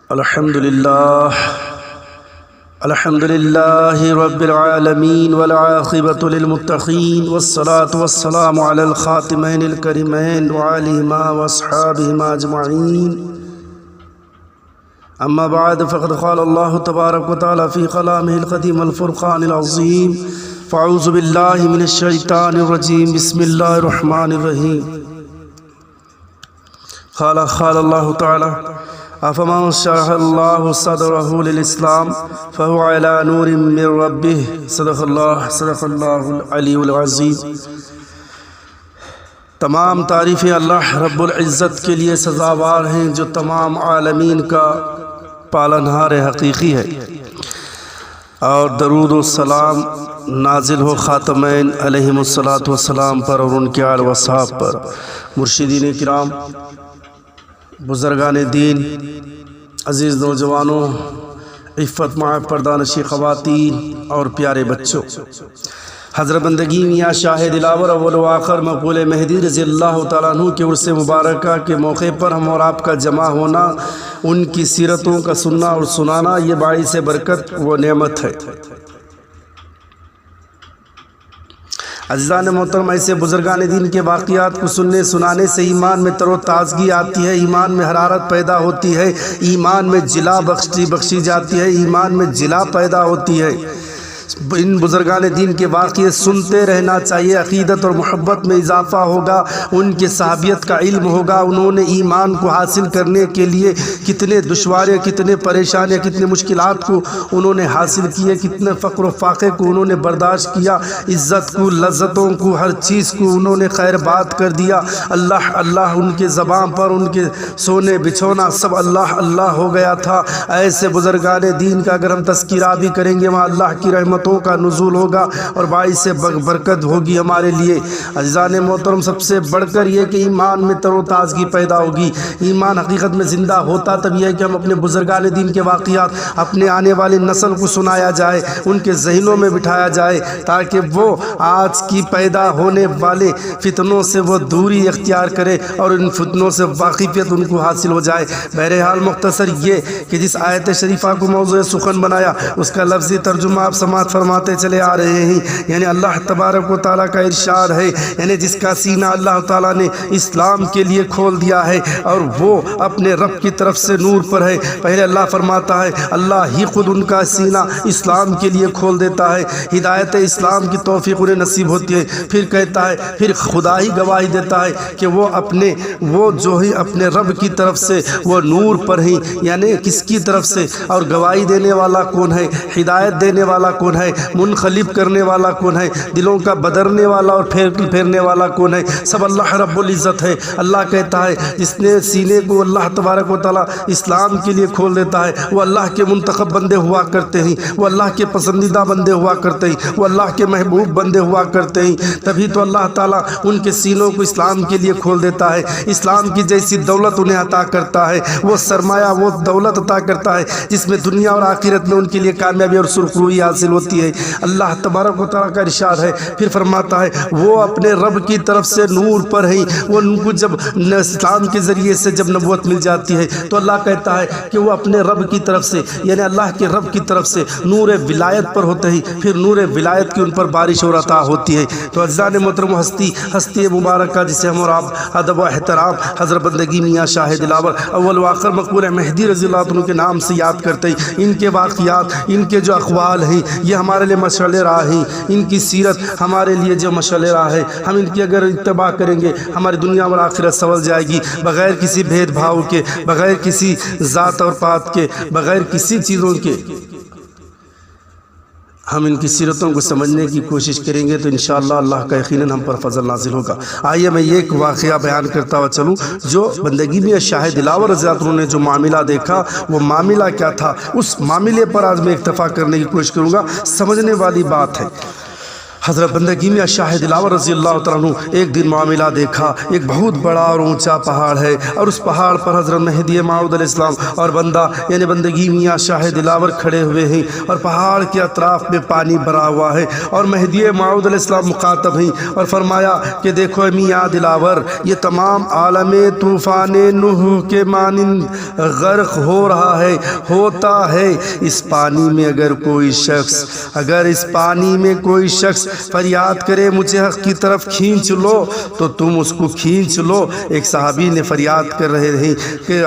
الحمد لله رب العالمين والعاقبة للمتقين والصلاة والسلام على الخاتمين الكريمين وعليهما وأصحابهما أجمعين. أما بعد فقد قال الله تبارك وتعالى في كلامه القديم الفرقان العظيم: فأعوذ بالله من الشيطان الرجيم. بسم الله الرحمن الرحيم. قال الله تعالى: أفمن شرح الله صدره للإسلام فهو على نور من ربه. صدق الله العلی العظیم. تمام تعریفیں اللہ رب العزت کے لیے سزاوار ہیں جو تمام عالمین کا پالنہار حقیقی ہے، اور درود و سلام نازل ہو خاتمین علیہم الصلاۃ والسلام پر اور ان کے آل و اصحاب پر. مرشدین کرام، بزرگان دین، عزیز نوجوانوں، عفت معاف پردانشی خواتین اور پیارے بچوں، حضرت بندگی میاں شاہ دلاور اول و آخر مقبول مہدی رضی اللہ تعالیٰ عنہ کے عرس مبارکہ کے موقع پر ہم اور آپ کا جمع ہونا، ان کی سیرتوں کا سننا اور سنانا، یہ باعث برکت و نعمت ہے. عزیزان محترم، ایسے بزرگان دین کے واقعات کو سننے سنانے سے ایمان میں تر و تازگی آتی ہے، ایمان میں حرارت پیدا ہوتی ہے، ایمان میں جلا بخشی جاتی ہے، ایمان میں جلا پیدا ہوتی ہے. ان بزرگان دین کے واقعے سنتے رہنا چاہیے. عقیدت اور محبت میں اضافہ ہوگا، ان کے صحابیت کا علم ہوگا، انہوں نے ایمان کو حاصل کرنے کے لیے کتنے دشواریاں، کتنے پریشانیاں، کتنے مشکلات کو انہوں نے حاصل کیے، کتنے فقر و فاقے کو انہوں نے برداشت کیا، عزت کو، لذتوں کو، ہر چیز کو انہوں نے خیر بات کر دیا. اللہ اللہ ان کے زبان پر، ان کے سونے بچھونا سب اللہ اللہ ہو گیا تھا. ایسے بزرگان دین کا اگر ہم تذکرہ بھی کریں گے، وہاں اللہ کی رحمتوں کا نزول ہوگا اور باعث سے برکت ہوگی ہمارے لیے. عزیزان محترم، سب سے بڑھ کر یہ کہ ایمان میں تر و تازگی پیدا ہوگی. ایمان حقیقت میں زندہ ہوتا تب یہ ہے کہ ہم اپنے بزرگان دین کے واقعات اپنے آنے والی نسل کو سنایا جائے، ان کے ذہنوں میں بٹھایا جائے، تاکہ وہ آج کی پیدا ہونے والے فتنوں سے وہ دوری اختیار کرے اور ان فتنوں سے واقفیت ان کو حاصل ہو جائے. بہرحال مختصر یہ کہ جس آیت شریفہ کو موضوع سخن بنایا، اس کا لفظی ترجمہ آپ سماعت فرماتے چلے آ رہے ہیں. یعنی اللہ تبارک و تعالیٰ کا ارشاد ہے، یعنی جس کا سینہ اللہ تعالیٰ نے اسلام کے لیے کھول دیا ہے اور وہ اپنے رب کی طرف سے نور پر ہے. پہلے اللہ فرماتا ہے اللہ ہی خود ان کا سینہ اسلام کے لیے کھول دیتا ہے، ہدایت اسلام کی توفیق انہیں نصیب ہوتی ہے. پھر کہتا ہے، پھر خدا ہی گواہی دیتا ہے کہ وہ جو ہی اپنے رب کی طرف سے وہ نور پر ہی. یعنی کس کی طرف سے؟ اور گواہی دینے والا کون ہے؟ ہدایت دینے والا کون ہے؟ منقلب کرنے والا کون ہے؟ دلوں کا بدرنے والا اور پھیرنے والا کون ہے؟ سب اللہ رب العزت ہے. اللہ کہتا ہے جس نے سینے کو اللہ تبارک و تعالیٰ اسلام کے لیے کھول دیتا ہے، وہ اللہ کے منتخب بندے ہوا کرتے ہیں، وہ اللہ کے پسندیدہ بندے ہوا کرتے ہیں، وہ اللہ کے محبوب بندے ہوا کرتے ہیں. تبھی تو اللہ تعالیٰ ان کے سینوں کو اسلام کے لیے کھول دیتا ہے. اسلام کی جیسی دولت انہیں عطا کرتا ہے، وہ سرمایہ، وہ دولت عطا کرتا ہے جس میں دنیا اور آخرت میں ان کے لیے کامیابی اور سرخروئی حاصل ہوتی ہے. اللہ تبارک و تعالیٰ کا ارشاد ہے، پھر فرماتا ہے وہ اپنے رب کی طرف سے نور پر ہیں. وہ ان کو جب اسلام کے ذریعے سے جب نبوت مل جاتی ہے تو اللہ کہتا ہے کہ وہ اپنے رب کی طرف سے، یعنی اللہ کے رب کی طرف سے نور ولایت پر ہوتے ہیں. پھر نور ولایت کی ان پر بارش اور عطا ہوتی ہے. تو عزیزان محترم، ہستی مبارکہ جسے ہم اور آپ ادب و احترام حضرت بندگی میاں شاہ دلاور اول و آخر مقبول مہدی رضی اللہ عنہ کے نام سے یاد کرتے ہیں. ان کے واقعات، ان کے جو اقوال ہیں، یہ ہمارے لیے مشعل راہ ہیں. ان کی سیرت ہمارے لیے جو مشعل راہ ہے، ہم ان کی اگر اتباع کریں گے ہماری دنیا اور آخرت سنور جائے گی، بغیر کسی بھید بھاؤ کے، بغیر کسی ذات اور پات کے، بغیر کسی چیزوں کے. ہم ان کی سیرتوں کو سمجھنے کی کوشش کریں گے تو انشاءاللہ اللہ کا یقیناً ہم پر فضل نازل ہوگا. آئیے میں ایک واقعہ بیان کرتا ہوا چلوں جو بندگی میں شاہ دلاور رضی اللہ عنہ نے جو معاملہ دیکھا، وہ معاملہ کیا تھا، اس معاملے پر آج میں اکتفا کرنے کی کوشش کروں گا. سمجھنے والی بات ہے. حضرت بندگی میں شاہ دلاور رضی اللہ تعالیٰ عنہ ایک دن معاملہ دیکھا، ایک بہت بڑا اور اونچا پہاڑ ہے اور اس پہاڑ پر حضرت مہدی موعود علیہ السلام اور بندہ یعنی بندگی میاں شاہ دلاور کھڑے ہوئے ہیں اور پہاڑ کے اطراف میں پانی بھرا ہوا ہے اور مہدی موعود علیہ السلام مخاطب ہیں اور فرمایا کہ دیکھو میاں دلاور، یہ تمام عالم طوفان نوح کے مانند غرق ہو رہا ہے، ہوتا ہے۔ اس پانی میں اگر اس پانی میں کوئی شخص فریاد کرے مجھے حق کی طرف کھینچ لو تو تم اس کو کھینچ لو۔ ایک صحابی نے فریاد کر رہے ہیں کہ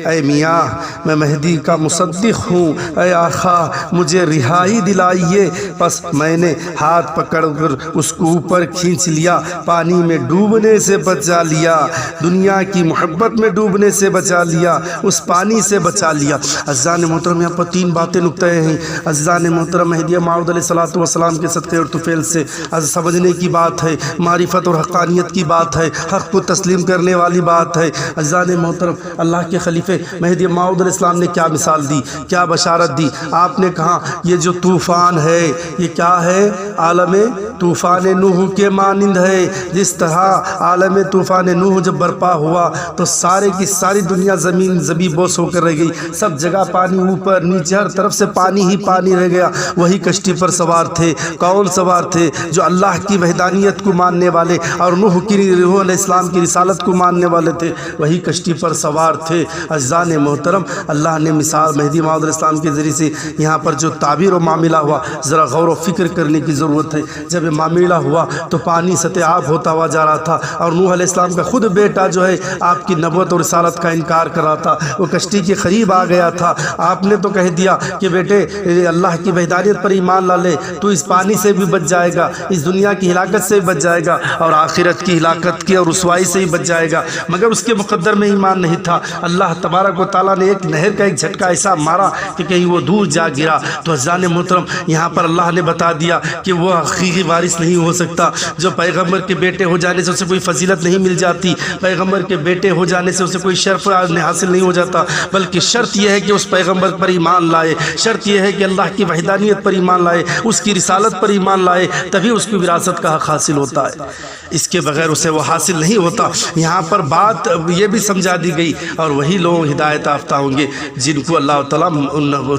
اے میاں میں مہدی کا مصدق ہوں، اے آقا مجھے رہائی دلائیے۔ پس میں نے ہاتھ پکڑ کر اس کو اوپر کھینچ لیا، پانی میں ڈوبنے سے بچا لیا، دنیا کی محبت میں ڈوبنے سے بچا لیا، اس پانی سے بچا لیا۔ عزیزان محترم، یہاں پر 3 باتیں نقطے ہیں۔ عزیزان محترم، مہدی موعود علیہ السلام کے صدقے اور طفیل سے سمجھنے کی بات ہے، معرفت اور حقانیت کی بات ہے، حق کو تسلیم کرنے والی بات ہے۔ عزیزان محترم، اللہ کے خلیفے مہدی موعود علیہ السلام نے کیا مثال دی، کیا بشارت دی؟ آپ نے کہا یہ جو طوفان ہے یہ کیا ہے؟ عالم طوفان نوح کے مانند ہے۔ جس طرح عالم طوفان نوح جب برپا ہوا تو سارے کی ساری دنیا زمین زبی بوس ہو کر رہ گئی، سب جگہ پانی، اوپر نیچے ہر طرف سے پانی ہی پانی رہ گیا۔ وہی کشتی پر سوار تھے، کون سوار تھے؟ جو اللہ کی وحدانیت کو ماننے والے اور نوح علیہ السلام کی رسالت کو ماننے والے تھے، وہی کشتی پر سوار تھے۔ عزیزان محترم، اللہ نے مثال مہدی موعود علیہ السلام کے ذریعے سے یہاں پر جو تعبیر و معاملہ ہوا ذرا غور و فکر کرنے کی ضرورت ہے۔ جب یہ معاملہ ہوا تو پانی سطح آب ہوتا ہوا جا رہا تھا اور نوح علیہ السلام کا خود بیٹا جو ہے آپ کی نبوت اور رسالت کا انکار کر رہا تھا، وہ کشتی کے قریب آ گیا تھا۔ آپ نے تو کہہ دیا کہ بیٹے اللہ کی وحدانیت پر ایمان لا لے، تو اس پانی سے بھی بچ جائے گا، اس دنیا کی ہلاکت سے بھی بچ جائے گا اور آخرت کی ہلاکت کی اور رسوائی سے ہی بچ جائے گا۔ مگر اس کے مقدر میں ایمان نہیں تھا۔ اللہ تبارک و تعالیٰ نے ایک نہر کا ایک جھٹکا ایسا مارا کہ کہیں وہ دور جا گرا۔ تو عزیزان محترم، یہاں پر اللہ نے بتا دیا کہ وہ حقیقی وارث نہیں ہو سکتا۔ جو پیغمبر کے بیٹے ہو جانے سے اسے کوئی فضیلت نہیں مل جاتی، پیغمبر کے بیٹے ہو جانے سے اسے کوئی شرف حاصل نہیں ہو جاتا، بلکہ شرط یہ ہے کہ اس پیغمبر پر ایمان لائے، شرط یہ ہے کہ اللہ کی وحدانیت پر ایمان لائے، اس کی رسالت پر ایمان لائے، تبھی اس کو وراثت کا حق حاصل ہوتا ہے، اس کے بغیر اسے وہ حاصل نہیں ہوتا۔ یہاں پر بات یہ بھی سمجھا دی گئی، اور وہی لوگ ہدایت یافتہ ہوں گے جن کو اللہ تعالیٰ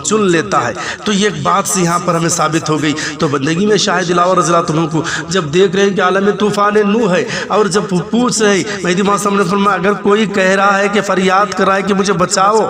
چن لیتا ہے۔ تو یہ ایک بات سے یہاں پر ہمیں ثابت ہو گئی۔ تو بندگی میں شاہ دلاور رضی اللہ عنہ کو جب دیکھ رہے ہیں کہ عالم طوفان نوح ہے، اور جب پوچھ رہے مہدی موعود نے فرمایا اگر کوئی کہہ رہا ہے کہ فریاد کر رہا ہے کہ مجھے بچاؤ،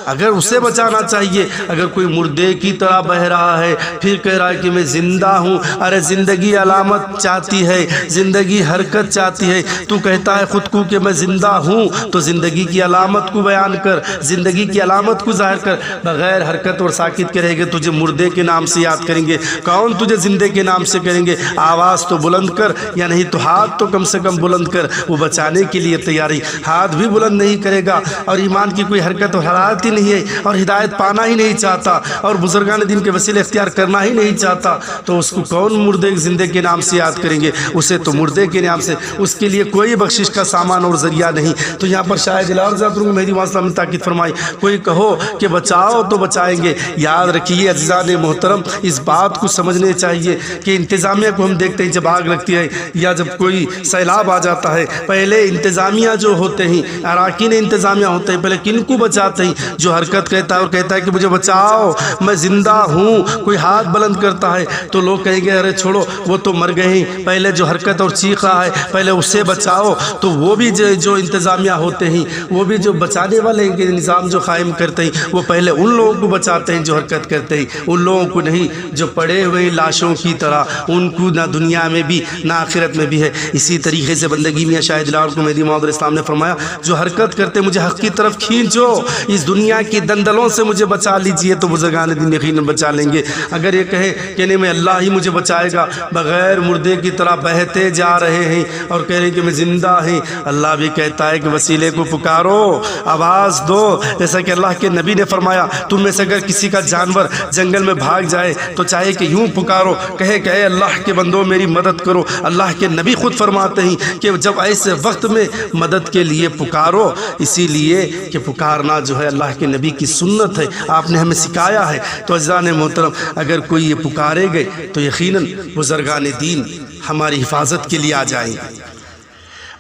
اگر اسے بچانا چاہیے۔ اگر کوئی مردے کی طرح بہ رہا ہے پھر کہہ رہا ہے کہ میں زندہ ہوں، ارے زندگی علامت چاہتی ہے، زندگی حرکت چاہتی ہے، تو کہتا ہے خود کو کہ میں زندہ ہوں، تو زندگی کی علامت کو بیان کر، زندگی کی علامت کو ظاہر کر۔ بغیر حرکت اور ساکت کے رہے گے تجھے مردے کے نام سے یاد کریں گے، کون تجھے زندے کے نام سے کریں گے؟ آواز تو بلند کر، یا نہیں تو ہاتھ تو کم سے کم بلند کر۔ وہ بچانے کے لیے تیاری، ہاتھ بھی بلند نہیں کرے گا اور ایمان کی کوئی حرکت اور حرارت ہی نہیں ہے اور ہدایت پانا ہی نہیں چاہتا اور بزرگان دین کے وسیلے اختیار کرنا ہی نہیں چاہتا، تو اس کو کون مردے زندے کے نام سے یاد کریں گے؟ اسے تو مردے کے نام سے، اس کے لیے کوئی بخشش کا سامان اور ذریعہ نہیں۔ تو یہاں پر شاہ دلاور مہدی موعود نے تاکید فرمائی، کوئی کہو کہ بچاؤ تو بچائیں گے۔ یاد رکھیے عزیزان محترم، اس بات کو سمجھنے چاہیے کہ انتظامیہ کو ہم دیکھتے ہیں جب آگ لگتی ہے یا جب کوئی سیلاب آ جاتا ہے، پہلے انتظامیہ جو ہوتے ہیں، اراکین انتظامیہ ہوتے ہیں، پہلے کن کو بچاتے ہیں؟ جو حرکت کہتا ہے اور کہتا ہے کہ مجھے بچاؤ، میں زندہ ہوں، کوئی ہاتھ بلند کرتا ہے تو لوگ کہیں گے ارے چھوڑو وہ تو مر گئے ہیں، پہلے جو حرکت اور چیخ رہا ہے پہلے اسے بچاؤ۔ تو وہ بھی جو انتظامیہ ہوتے ہیں، وہ بھی جو بچانے والے ہیں کہ نظام جو قائم کرتے ہیں، وہ پہلے ان لوگوں کو بچاتے ہیں جو حرکت کرتے ہیں، ان لوگوں کو نہیں جو پڑے ہوئے لاشوں کی طرح، ان کو نہ دنیا میں بھی نہ آخرت میں بھی ہے۔ اسی طریقے سے بندگی میں شاہ دلاور کو مہدی موعود علیہ السلام نے فرمایا جو حرکت کرتے مجھے حق کی طرف کھینچو، اس دنیا کی دندلوں سے مجھے بچا لیجئے، تو بزرگان دین یقیناً بچا لیں گے۔ اگر یہ کہے کہ نہیں میں اللہ ہی مجھے بچائے گا، بغیر مردے کی طرح بہتے جا رہے ہیں اور کہہ رہے ہیں کہ میں زندہ ہوں، اللہ بھی کہتا ہے کہ وسیلے کو پکارو، آواز دو، جیسا کہ اللہ کے نبی نے فرمایا تم میں سے اگر کسی کا جانور جنگل میں بھاگ جائے تو چاہے کہ یوں پکارو، کہے کہ اے اللہ کے بندوں میری مدد کرو۔ اللہ کے نبی خود فرماتے ہیں کہ جب ایسے وقت میں مدد کے لیے پکارو، اسی لیے کہ پکارنا جو ہے اللہ کے نبی کی سنت ہے، آپ نے ہمیں سکھایا ہے۔ تو عزیزان محترم، اگر کوئی یہ پکارے گئے تو یقیناً بزرگان دین ہماری حفاظت کے لیے آ جائیں،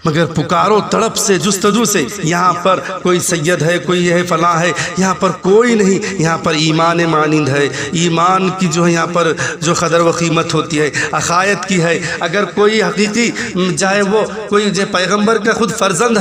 مگر پکارو تڑپ سے جستجو سے، یہاں پر کوئی سید ہے، کوئی ہے، فلاں ہے، یہاں پر کوئی نہیں، یہاں پر ایمان مانند ہے، ایمان کی جو ہے یہاں پر جو قدر و قیمت ہوتی ہے عقائد کی ہے۔ اگر کوئی حقیقی چاہے وہ کوئی جو پیغمبر کا خود فرزند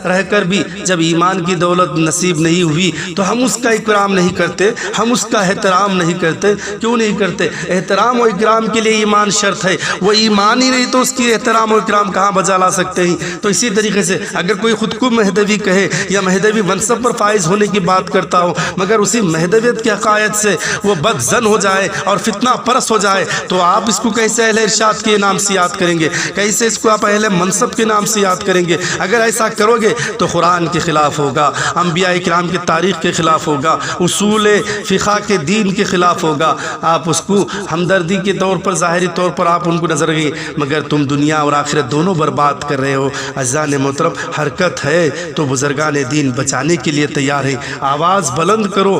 رہ کر بھی جب ایمان کی دولت نصیب نہیں ہوئی تو ہم اس کا اکرام نہیں کرتے، ہم اس کا احترام نہیں کرتے۔ کیوں نہیں کرتے؟ احترام و اکرام کے لیے ایمان شرط ہے، وہ ایمان ہی نہیں تو اس کی احترام و اکرام کہاں بجا لا سکتے ہیں؟ تو اسی طریقے سے اگر کوئی خود کو مہدوی کہے یا مہدوی منصب پر فائز ہونے کی بات کرتا ہو، مگر اسی مہدویت کے عقائد سے وہ بد زن ہو جائے اور فتنہ پرست ہو جائے، تو آپ اس کو کیسے اہل ارشاد کے نام سے یاد کریں گے؟ کیسے اس کو آپ اہل منصب کے نام سے یاد کریں گے؟ اگر ایسا کرو گے تو قرآن کے خلاف ہوگا، انبیاء کرام کی تاریخ کے خلاف ہوگا، اصول فقہ کے دین کے خلاف ہوگا۔ آپ اس کو ہمدردی کے طور پر ظاہری طور پر آپ ان کو نظر گئی، مگر تم دنیا اور آخرت دونوں برباد کر رہے ہو۔ عزیزان محترم، حرکت ہے تو بزرگان دین بچانے کے لیے تیار ہیں۔ آواز بلند کرو،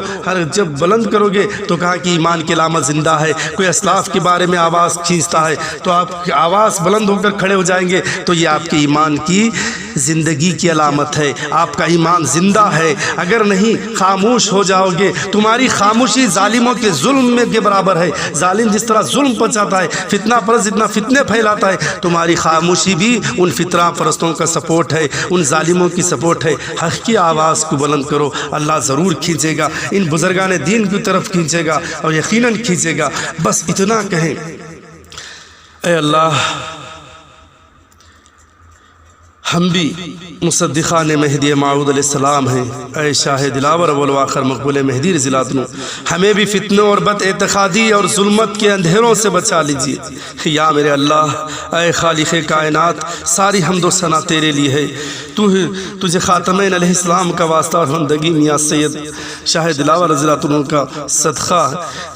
جب بلند کرو گے تو کہا کہ ایمان کی علامت زندہ ہے۔ کوئی اسلاف کے بارے میں آواز کھینچتا ہے تو آپ آواز بلند ہو کر کھڑے ہو جائیں گے تو یہ آپ کے ایمان کی زندگی کی علامت ہے، آپ کا ایمان زندہ ہے۔ اگر نہیں خاموش ہو جاؤ گے، تمہاری خاموشی ظالموں کے ظلم میں کے برابر ہے۔ ظالم جس طرح ظلم پہنچاتا ہے، فتنہ پرست جتنا فتنے پھیلاتا ہے، تمہاری خاموشی بھی ان فتنہ پرستوں کا سپورٹ ہے، ان ظالموں کی سپورٹ ہے۔ حق کی آواز کو بلند کرو، اللہ ضرور کھینچے گا، ان بزرگان دین کی طرف کھینچے گا اور یقیناً کھینچے گا۔ بس اتنا کہیں، اے اللہ ہم بھی مصدقان مہدی موعود علیہ السلام ہیں، اے شاہ دلاور اول و آخر مقبول مہدی رضی اللہ عنہ، ہمیں بھی فتنوں اور بد اعتقادی اور ظلمت کے اندھیروں سے بچا لیجیے۔ یا میرے اللہ، اے خالق کائنات، ساری حمد و ثنا تیرے لیے ہے۔ تجھے خاتمین علیہ السلام کا واسطہ اور بندگی میاں سید شاہ دلاور رضی اللہ عنہ کا صدقہ،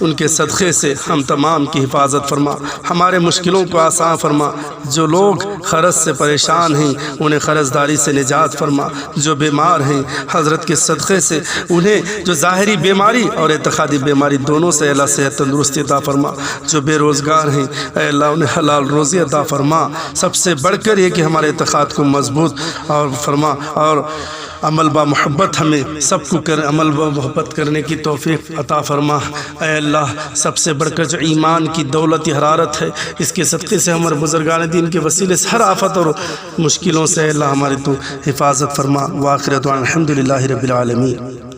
ان کے صدقے سے ہم تمام کی حفاظت فرما، ہمارے مشکلوں کو آسان فرما۔ جو لوگ قرض سے پریشان ہیں انہیں قرض داری سے نجات فرما، جو بیمار ہیں حضرت کے صدقے سے انہیں جو ظاہری بیماری اور اعتقادی بیماری دونوں سے اللہ صحت تندرستی عطا فرما، جو بے روزگار ہیں اے اللہ انہیں حلال روزی عطا فرما۔ سب سے بڑھ کر یہ کہ ہمارے اعتقاد کو مضبوط اور فرما، اور عمل با محبت ہمیں سب کو عمل با محبت کرنے کی توفیق عطا فرما۔ اے اللہ سب سے بڑھ کر جو ایمان کی دولت حرارت ہے، اس کے صدقے سے ہمارے بزرگان دین کے وسیلے سے ہر آفت اور مشکلوں سے اے اللہ ہماری تو حفاظت فرما۔ وآخر دعوانا الحمدللہ رب العالمین۔